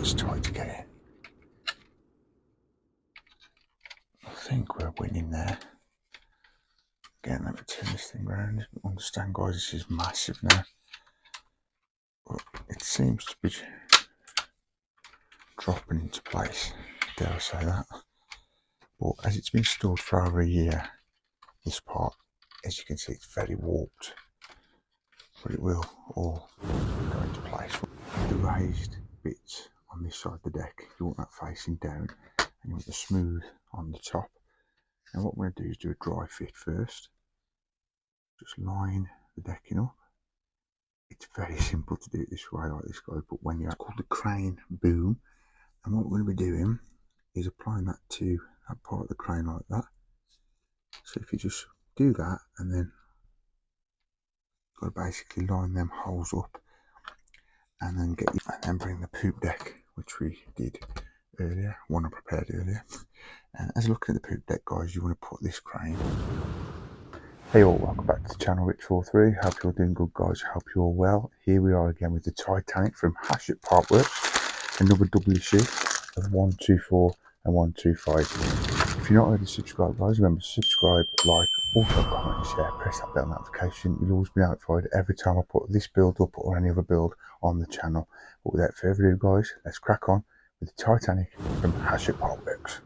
It's tight to get in. I think we're winning there. Again, let me turn this thing around. Understand, guys, this is massive now. But it seems to be dropping into place, dare I say that. But as it's been stored for over a year, this part, as you can see, it's very warped. But it will all go into place. The raised bits on this side of the deck, you want that facing down, and you want the smooth on the top. And what we're going to do is do a dry fit first. Just line the decking up. It's very simple to do it this way, like this, guys, but when you're called the crane boom, and what we're going to be doing is applying that to that part of the crane like that. So if you just do that, and then got to basically line them holes up, and then bring the poop deck, which we did earlier, one I prepared earlier. And as looking at the poop deck, guys, you want to put this crane. Hey all, welcome back to the channel, Rich43. Hope you're doing good, guys. Hope you're all well. Here we are again with the Titanic from Hatchetpartworks, another double issue of 124 and 125. If you're not already subscribed, guys, remember to subscribe, like, also comment, share, press that bell notification. You'll always be notified every time I put this build up or any other build on the channel. But without further ado, guys, let's crack on with the Titanic from Hatchetpartworks.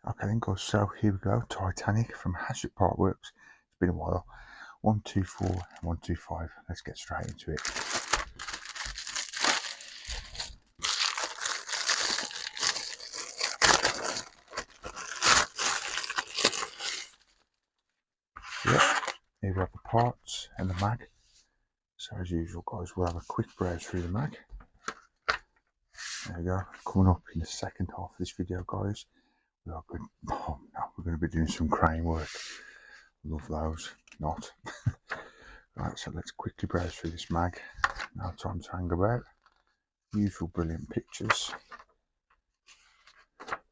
Okay then, guys, so here we go, Titanic from Hatchetpartworks. It's been a while. 124 and 125. Let's get straight into it. Yep, here we have the parts and the mag. So as usual, guys, we'll have a quick browse through the mag. There we go. Coming up in the second half of this video, guys, we are going. Oh no, we're going to be doing some crane work. Love those. Not. Right, so let's quickly browse through this mag. No time to hang about. Usual brilliant pictures.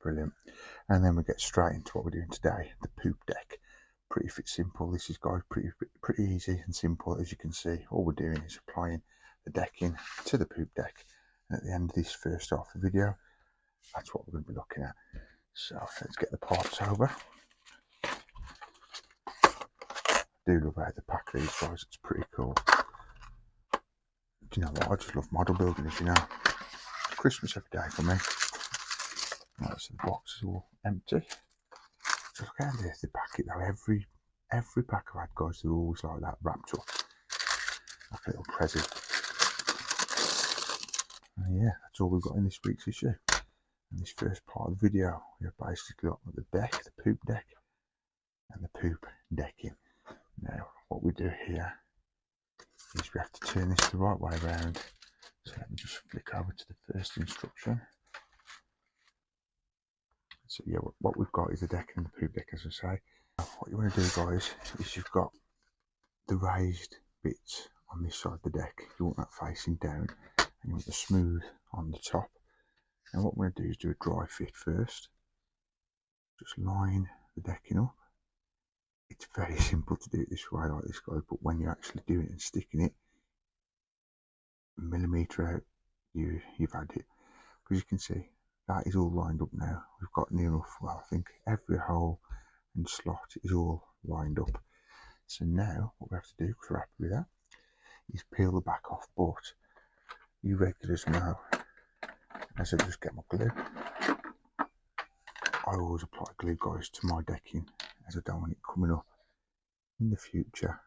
Brilliant. And then we get straight into what we're doing today, the poop deck. Pretty simple. This is, guys, pretty easy and simple. As you can see, all we're doing is applying the decking to the poop deck. And at the end of this first half of the video, that's what we're going to be looking at. So let's get the parts over. I do love how they pack these, guys. It's pretty cool. Do you know what? I just love model building, as you know. Christmas every day for me. Right, so the box is all empty. So look how they pack it though. Every pack I've had, guys, they're always like that, wrapped up like a little present. And yeah, that's all we've got in this week's issue. In this first part of the video, we've basically got the deck, the poop deck, and the poop decking. Now, what we do here is we have to turn this the right way around. So let me just flick over to the first instruction. So yeah, what we've got is the deck and the poop deck, as I say. What you want to do, guys, is you've got the raised bits on this side of the deck. You want that facing down, and you want the smooth on the top. And what we're going to do is do a dry fit first. Just line the decking up. It's very simple to do it this way, like this, guys, but when you're actually doing it and sticking it a millimetre out, you've had it. Because you can see, that is all lined up now. We've got near enough, well, I think every hole and slot is all lined up. So now what we have to do, because we're happy with that, is peel the back off. But you regulars know, as I just get my glue, I always apply glue, guys, to my decking, as I don't want it coming up in the future.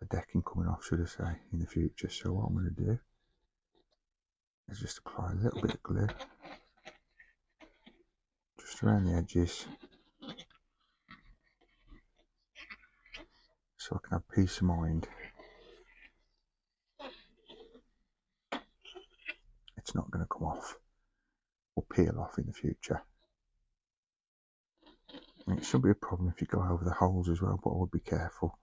The decking coming off, should I say, in the future. So what I'm going to do is just apply a little bit of glue just around the edges, so I can have peace of mind. It's not going to come off or peel off in the future. And it should be a problem if you go over the holes as well, but I would be careful.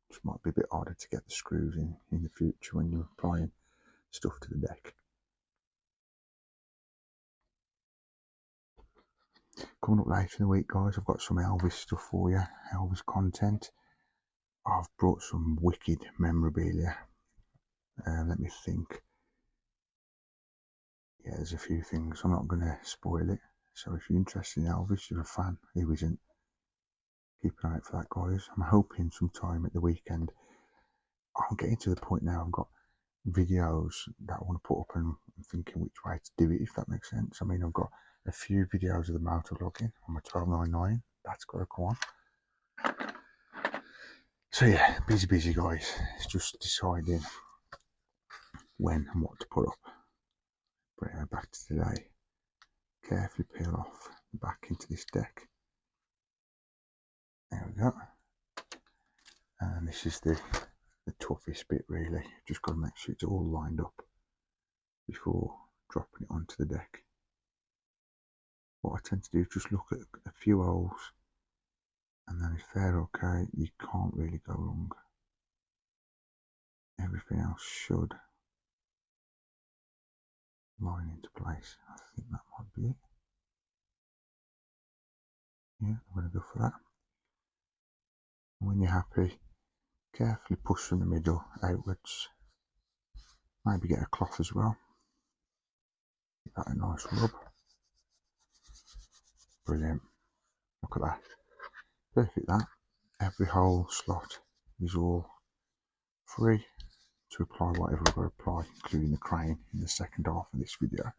It might be a bit harder to get the screws in the future when you're applying stuff to the deck. Coming up later in the week, guys, I've got some Elvis stuff for you, Elvis content. I've brought some wicked memorabilia. Let me think. Yeah, there's a few things. I'm not going to spoil it. So if you're interested in Elvis, you're a fan, who isn't? Keep an eye out for that, guys. I'm hoping sometime at the weekend. I'm getting to the point now, I've got videos that I want to put up, and I'm thinking which way to do it, if that makes sense. I mean, I've got a few videos of the motor logging on my 1299. That's got to come on. So yeah, busy guys. It's just deciding when and what to put up. Bring it back to today. Carefully peel off the back into this deck. There we go. And this is the toughest bit, really. Just got to make sure it's all lined up before dropping it onto the deck. What I tend to do is just look at a few holes, and then if they're okay, you can't really go wrong. Everything else should line into place. I think that might be it. Yeah, I'm going to go for that. And when you're happy, carefully push from the middle outwards. Maybe get a cloth as well. Give that a nice rub. Brilliant. Look at that. Perfect that. Every whole slot is all free to apply whatever we're going to apply, including the crane in the second half of this video.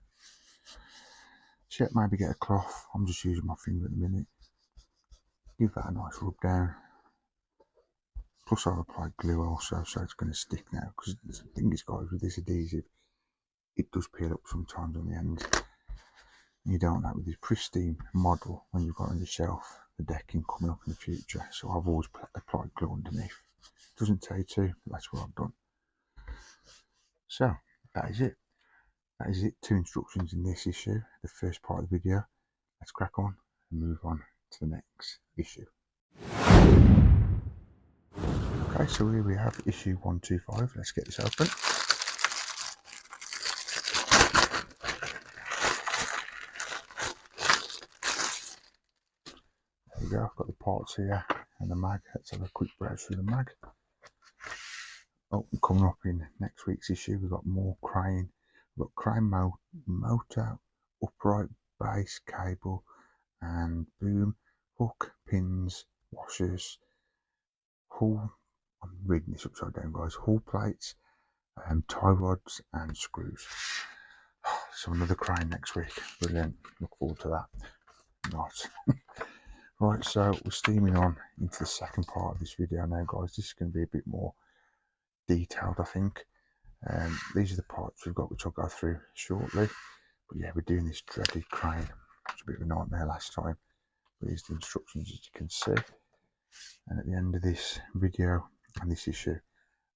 So yeah, maybe get a cloth. I'm just using my finger at the minute. Give that a nice rub down. Plus I've applied glue also, so it's going to stick now, because the thing is, guys, with this adhesive, it does peel up sometimes on the ends. And you don't want that with this pristine model when you've got on your shelf the decking coming up in the future. So I've always applied glue underneath. It doesn't take two, but that's what I've done. So that is it. That is it. 2 instructions in this issue, the first part of the video. Let's crack on and move on to the next issue. Okay, so here we have issue 125. Let's get this open. There we go. I've got the parts here and the mag. Let's have a quick browse through the mag. Oh, coming up in next week's issue, we've got more crane. We've got crane motor, upright base, cable, and boom, hook, pins, washers, hull. I'm reading this upside down, guys. Hull plates, tie rods, and screws. So another crane next week. Brilliant. Look forward to that. Nice. Right, so we're steaming on into the second part of this video now, guys. This is going to be a bit more detailed, I think. These are the parts we've got, which I'll go through shortly. But yeah, we're doing this dreaded crane. It was a bit of a nightmare last time. But here's the instructions, as you can see. And at the end of this video and this issue,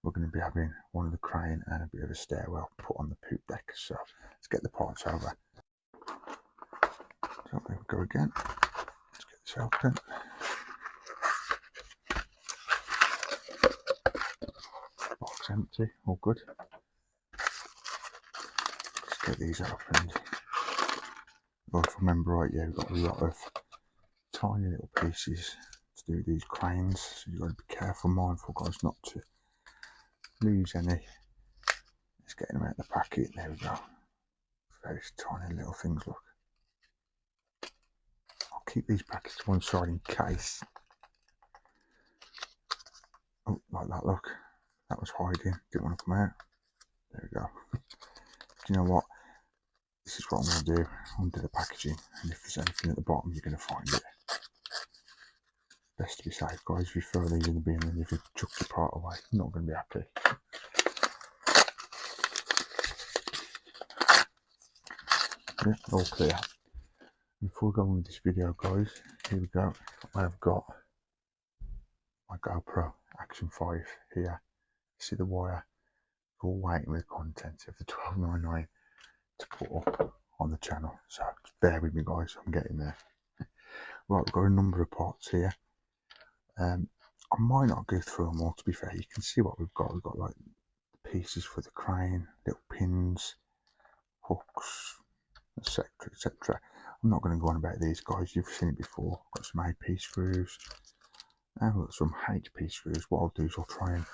we're going to be having one of the crane and a bit of a stairwell put on the poop deck. So let's get the parts over. So there we go again. Let's get this open. Box empty, all good. Let's get these opened. Well, if I remember right, yeah, we've got a lot of tiny little pieces to do these cranes, so you've got to be careful, mindful, guys, not to lose any. Let's get them out of the packet. There we go. Very tiny little things, look. I'll keep these brackets to one side in case. Oh, like that, look. That was hiding, didn't want to come out. There we go. Do you know what? This is what I'm going to do. Undo the packaging, and if there's anything at the bottom, you're going to find it. Best to be safe, guys. If you throw these in the bin and if you chuck your part away, you're not going to be happy. Yeah, all clear. Before we go on with this video, guys, here we go. I've got my GoPro Action 5 here. See the wire? All waiting with the contents of the 12.99 to put up on the channel. So just bear with me, guys. I'm getting there. Right, we've got a number of parts here. I might not go through them all. To be fair, you can see what we've got. We've got like pieces for the crane, little pins, hooks, etc., etc. I'm not going to go on about these, guys. You've seen it before. Got some AP screws. I've got some HP screws. What I'll do is I'll try and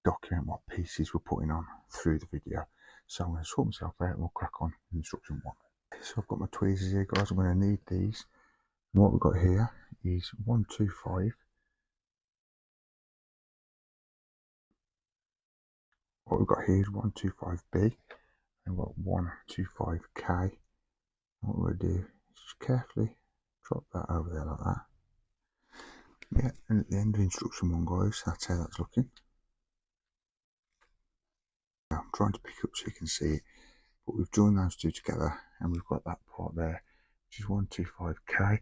document what pieces we're putting on through the video. So I'm going to sort myself out and we'll crack on with instruction 1. So I've got my tweezers here, guys. I'm going to need these. And what we've got here is 125. What we've got here is 125B and we've got 125K. What we're going to do is just carefully drop that over there like that. Yeah, and at the end of instruction 1, guys, that's how that's looking. Now, I'm trying to pick up so you can see it, but we've joined those two together and we've got that part there, which is 125K,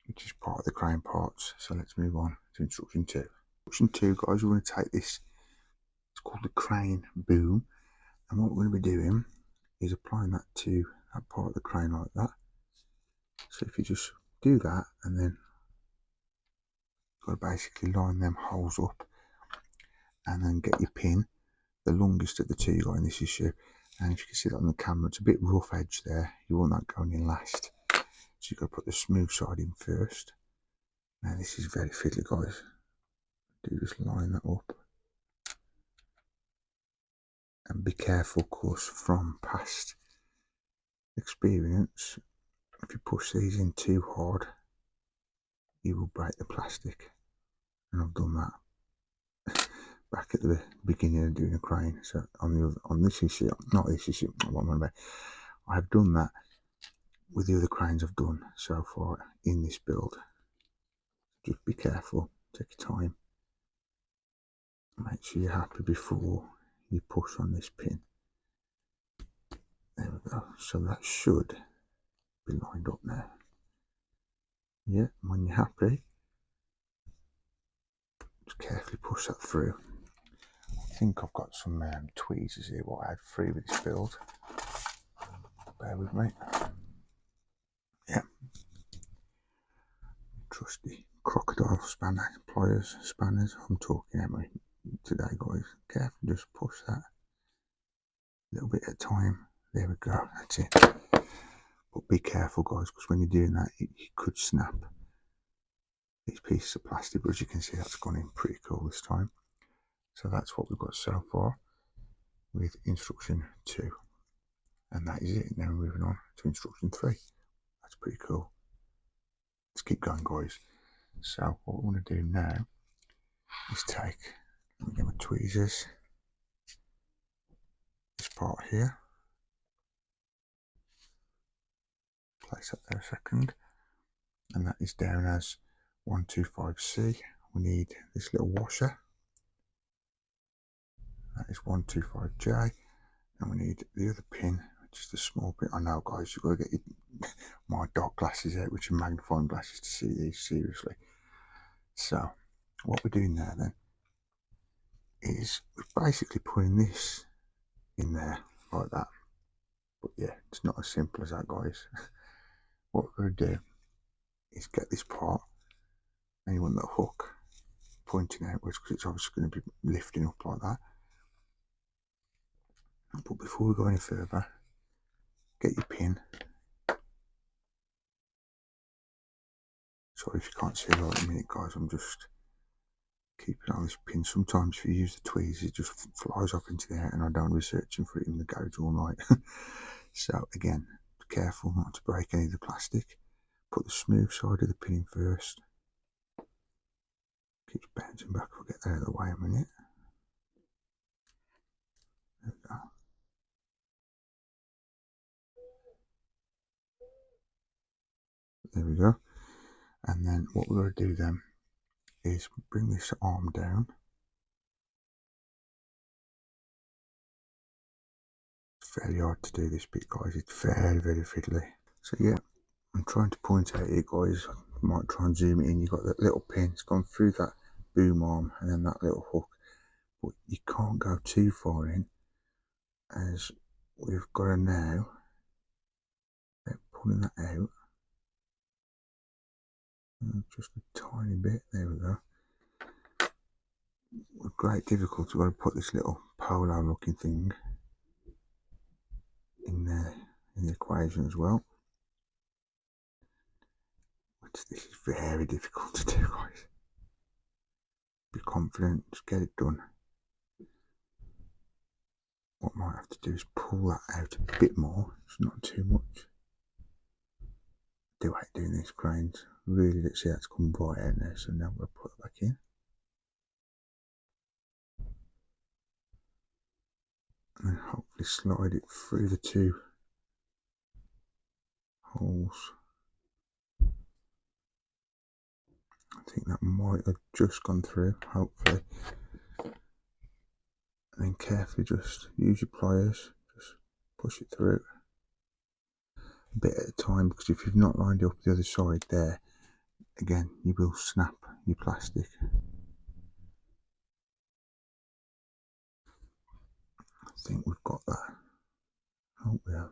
which is part of the crane parts. So let's move on to instruction 2. Instruction 2, guys, we're going to take this, it's called the crane boom, and what we're going to be doing is applying that to that part of the crane like that. So if you just do that, and then got to basically line them holes up and then get your pin, the longest of the two you got in this issue. And if you can see that on the camera, it's a bit rough edge there. You want that going in last. So you've got to put the smooth side in first. Now this is very fiddly, guys. Do just line that up. And be careful, of course, from past experience, if you push these in too hard, you will break the plastic. And I've done that back at the beginning of doing a crane. So on this issue, not this issue, what I'm on about, I have done that with the other cranes I've done so far in this build. Just be careful, take your time, make sure you're happy before you push on this pin. There we go. So that should be lined up now. Yeah, when you're happy, just carefully push that through. I think I've got some tweezers here, what I had free with this build. Bear with me. Yeah. Trusty crocodile spanner, pliers, spanners. I'm talking at me today, guys. Carefully just push that a little bit at a time. There we go, that's it. But be careful, guys, because when you're doing that, it could snap these pieces of plastic. But as you can see, that's gone in pretty cool this time. So that's what we've got so far with instruction 2. And that is it. Now we're moving on to instruction 3. That's pretty cool. Let's keep going, guys. So what we want to do now is take, let me get my tweezers, this part here, place that there a second, and that is down as 125C. We need this little washer, that is 125J, and we need the other pin, which is the small pin. I know, guys, you've got to get your, my dark glasses out, which are magnifying glasses, to see these seriously. So what we're doing there then is we're basically putting this in there like that. But yeah, it's not as simple as that, guys. What we're going to do is get this part, and you want that hook pointing outwards because it's obviously going to be lifting up like that. But before we go any further, get your pin. Sorry if you can't see right in a minute, guys, I'm just keeping on this pin. Sometimes if you use the tweezers, it just flies up into the air and I don't be searching for it in the garage all night. So again, be careful not to break any of the plastic. Put the smooth side of the pin in first. Keeps bouncing back. I'll get that out of the way a minute. There we go. There we go. And then what we're going to do then is bring this arm down. It's very hard to do this bit, guys. It's very, very fiddly. So yeah, I'm trying to point out here, guys. I might try and zoom it in. You've got that little pin. It's gone through that boom arm and then that little hook. But you can't go too far in, as we've got to now pulling that out. Just a tiny bit. There we go. With great difficulty, we've got to put this little polo looking thing in there in the equation as well. This is very difficult to do, guys. Be confident, just get it done. What I might have to do is pull that out a bit more. It's not too much. I do hate doing these cranes. Really, let's see that's come right out there. So now we'll put it back in. And then hopefully slide it through the two holes. I think that might have just gone through, hopefully. And then carefully just use your pliers, just push it through. A bit at a time, because if you've not lined up the other side there, again, you will snap your plastic. I think we've got that. I hope we have.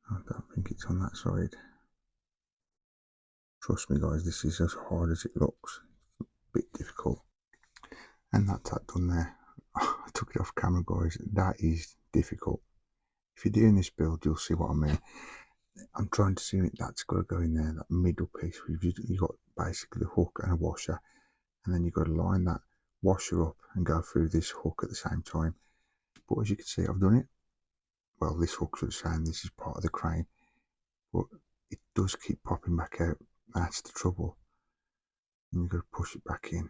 I don't think it's on that side. Trust me, guys, this is as hard as it looks. It's a bit difficult. And that's that done there. I took it off camera, guys. That is difficult. If you're doing this build, you'll see what I mean. I'm trying to see it. That's got to go in there, that middle piece. You've got basically the hook and a washer, and then you've got to line that washer up and go through this hook at the same time. But as you can see, I've done it. Well, this hook's the same. This is part of the crane, but it does keep popping back out. That's the trouble. And you've got to push it back in.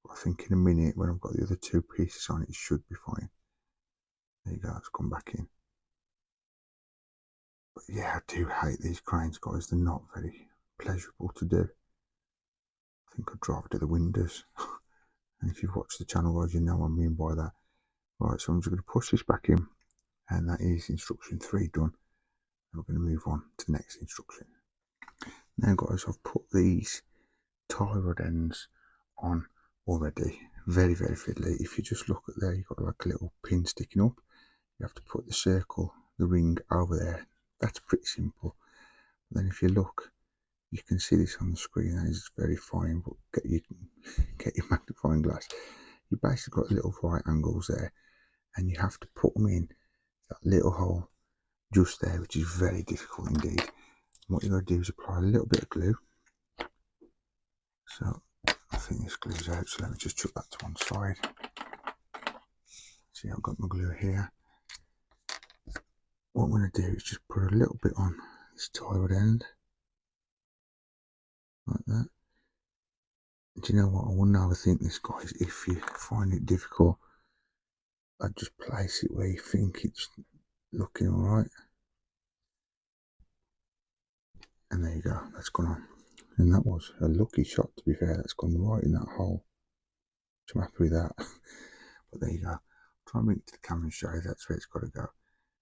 But I think in a minute, when I've got the other two pieces on, it should be fine. There you go, it's come back in. But yeah, I do hate these cranes, guys. They're not very pleasurable to do. I think I'd rather do the windows. And if you've watched the channel, guys, you know what I mean by that. Right, so I'm just going to push this back in, and that is instruction 3 done. And we're going to move on to the next instruction. Now, guys, I've put these tie rod ends on already. Very, very fiddly. If you just look at there, you've got like a little pin sticking up. You have to put the circle, the ring over there. That's pretty simple. But then if you look, you can see this on the screen. That is very fine, but get your magnifying glass. You basically got little right angles there, and you have to put them in that little hole just there, which is very difficult indeed. And what you're going to do is apply a little bit of glue. So I think this glue's out, so let me just chuck that to one side. See, I've got my glue here. What I'm going to do is just put a little bit on this tie rod end, like that. Do you know what? I wouldn't overthink this, guys. If you find it difficult, I'd just place it where you think it's looking alright. And there you go, that's gone on. And that was a lucky shot, to be fair. That's gone right in that hole. So I'm happy with that. But there you go. I'll try and bring it to the camera and show you that's where it's got to go.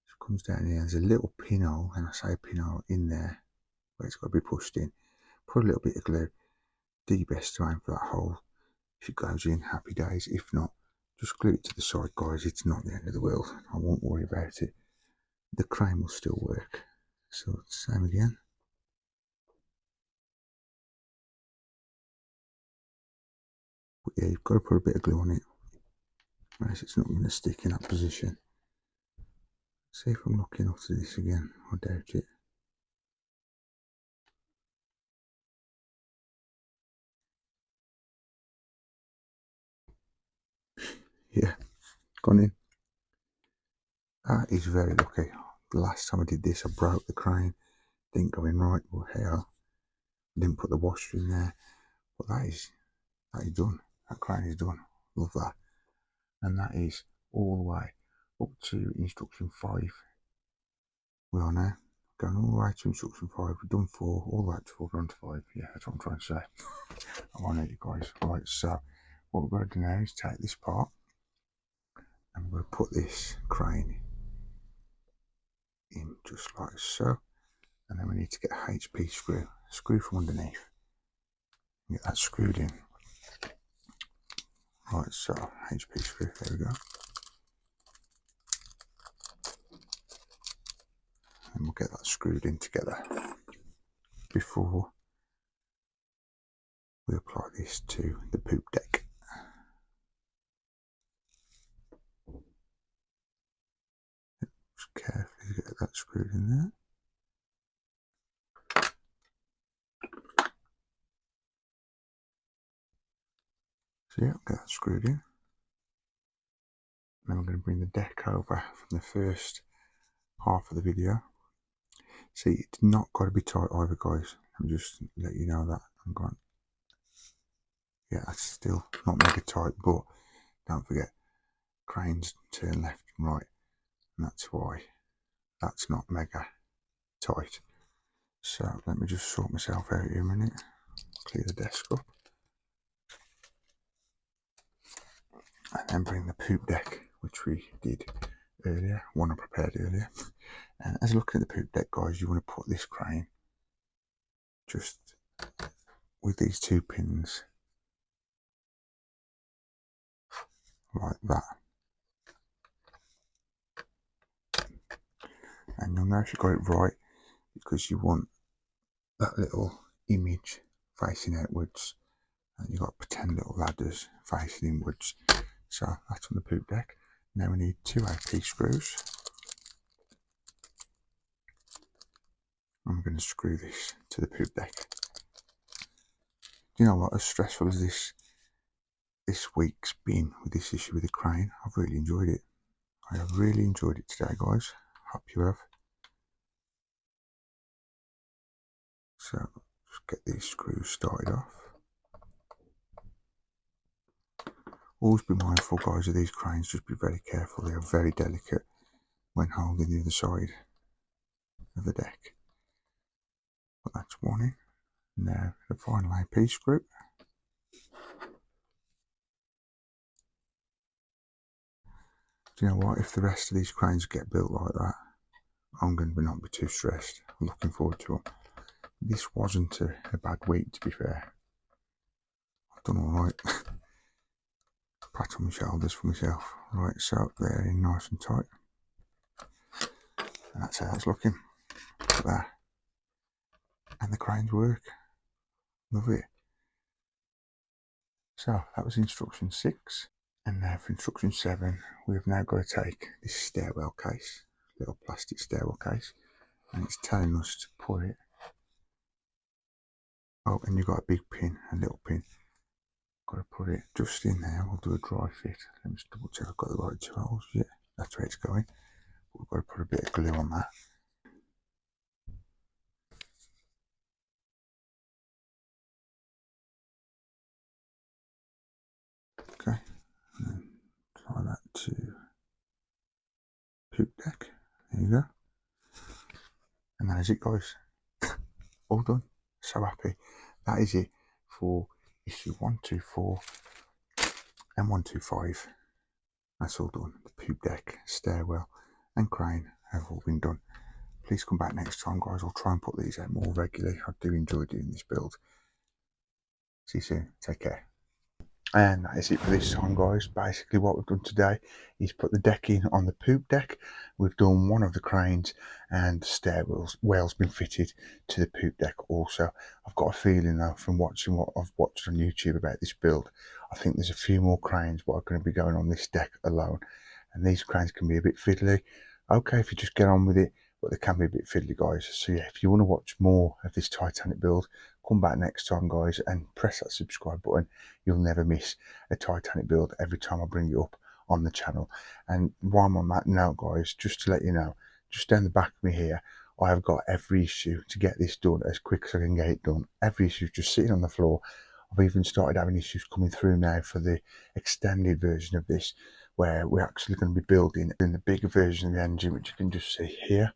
So it comes down here, there's a little pinhole, and I say pinhole in there where it's got to be pushed in. Put a little bit of glue. Do your best to aim for that hole. If it goes in, happy days. If not, just glue it to the side, guys. It's not the end of the world. I won't worry about it. The crane will still work. So same again. But yeah, you've got to put a bit of glue on it, or else it's not going to stick in that position. See if I'm lucky enough to do this again. I doubt it. Yeah, gone in. That is very lucky. the last time I did this, I broke the crane. Didn't go in right, but hell, didn't put the washer in there. But that is done. That crane is done. Love that. And that is all the way up to instruction 5. We are now going all the way to instruction 5. We've done 4, all the way to 4, we're on to 5. Yeah, that's what I'm trying to say. I want to you guys. Right, so what we're going to do now is take this part and we're going to put this crane in just like so. And then we need to get a HP screw from underneath. Get that screwed in. Right, so HP screw, there we go. And we'll get that screwed in together before we apply this to the poop deck. Just carefully get that screwed in there. So yeah, get that screwed in. Then we're going to bring the deck over from the first half of the video. See, it's not got to be tight either, guys. I'm just let you know that. I'm going. Yeah, that's still not mega tight, but don't forget, cranes turn left and right, and that's why that's not mega tight. So let me just sort myself out here a minute. Clear the desk up. And then bring the poop deck, which we did earlier, one I prepared earlier. And as looking at the poop deck, guys, you want to put this crane just with these 2 pins like that. And you'll know if you got it right because you want that little image facing outwards, and you've got pretend little ladders facing inwards. So that's on the poop deck. Now we need 2 AP screws. I'm going to screw this to the poop deck. Do you know what? As stressful as this week's been with this issue with the crane, I've really enjoyed it. I have really enjoyed it today, guys. Hope you have. So just get these screws started off. Always be mindful, guys, of these cranes. Just be very careful. They are very delicate when holding the other side of the deck. But that's one in. Now the final AP screw. Do you know what? If the rest of these cranes get built like that, I'm going to not be too stressed. I'm looking forward to them. This wasn't a bad week, to be fair. I've done all right. Pat on my shoulders for myself. Right, so they're in nice and tight. And that's how that's looking. Look at that. And the cranes work. Love it. So that was instruction 6. And now for instruction 7, we've now got to take this stairwell case, little plastic stairwell case, and it's telling us to put it. Oh, and you've got a big pin, a little pin. Got to put it just in there. We'll do a dry fit. Let me just double check I've got the right 2 holes. Yeah, that's where it's going. We've got to put a bit of glue on that. Okay, and then apply that to poop deck. There you go. And that is it, guys. All done. So happy. That is it for issue 124 and 125. That's all done. The poop deck, stairwell and crane have all been done. Please come back next time, guys. I'll try and put these out more regularly. I do enjoy doing this build. See you soon. Take care. And that is it for this time, guys. Basically what we've done today is put the deck in on the poop deck. We've done one of the cranes and the stairwell's been fitted to the poop deck also. I've got a feeling though from watching what I've watched on YouTube about this build, I think there's a few more cranes what are going to be going on this deck alone. And these cranes can be a bit fiddly. Okay, if you just get on with it, but they can be a bit fiddly, guys. So yeah, if you want to watch more of this Titanic build, come back next time, guys, and press that subscribe button. You'll never miss a Titanic build every time I bring it up on the channel. And while I'm on that note, guys, just to let you know, just down the back of me here, I have got every issue to get this done as quick as I can get it done. Every issue just sitting on the floor. I've even started having issues coming through now for the extended version of this, where we're actually going to be building in the bigger version of the engine, which you can just see here.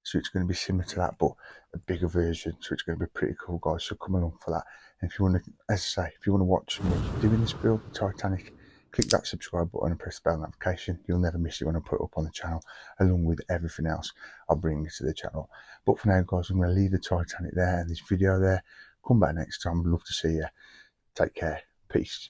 So it's going to be similar to that, but a bigger version. So it's going to be pretty cool, guys. So come along for that. And if you want to, as I say, if you want to watch me doing this build, the Titanic, click that subscribe button and press the bell notification. You'll never miss it when I put it up on the channel, along with everything else I'll bring to the channel. But for now, guys, I'm going to leave the Titanic there and this video there. Come back next time. I'd love to see you. Take care. Peace.